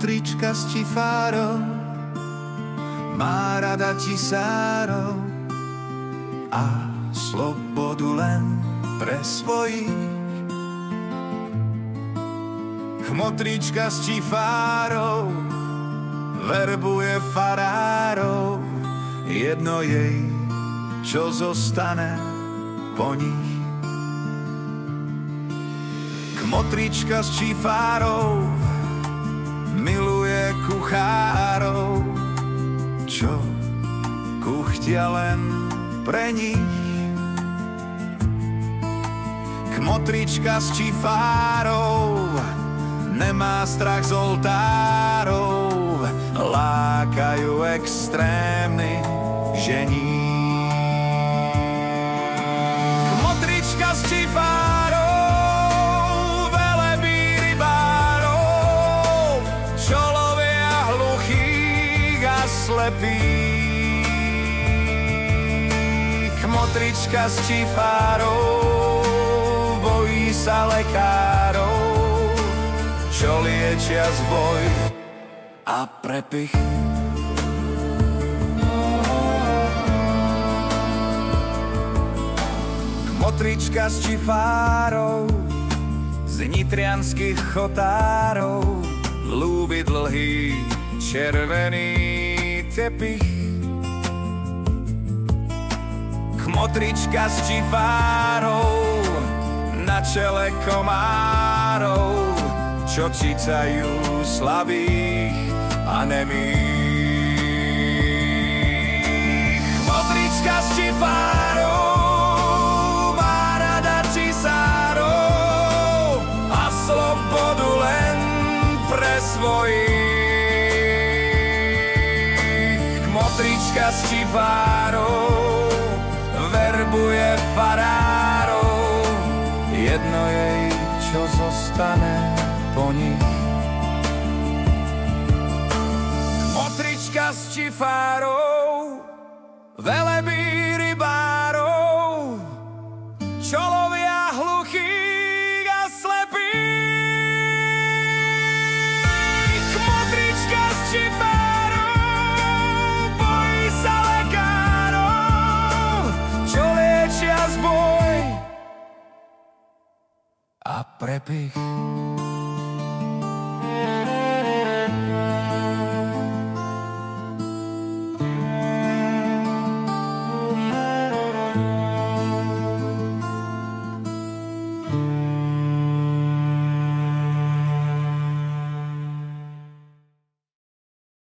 Kmotrička z Čifárov má rada tisárov a slobodu len pre svojich. Kmotrička z Čifárov verbuje farárov, jedno jej, čo zostane po nich. Kmotrička z Čifárov miluje kuchárov, čo kuchtia len pre nich. Kmotrička z Čifárov nemá strach z oltárov, lákajú extrémny žení. Kmotrička z Čifárov velebí rybárov, čo lovia hluchých a slepých. Kmotrička z Čifárov bojí sa lekárov, čo liečia zboj a prepich. Kmotrička z Čifárov z nitrianských chotárov ľúbi dlhý červený tepich. Kmotrička z Čifárov na čele komárov, čo cicajú slabých a nemých. Kmotrička z Čifárov má rada cisárov a slobodu len pre svojich. Kmotrička z Čifárov verbuje farárov, jedno jej, čo zostane po nich. Kmotrička z Čifárov velebí rybárov, čo lovia hluchých a slepých. Kmotrička z Čifárov bojí sa lekárov, čo liečia zboj a prepich.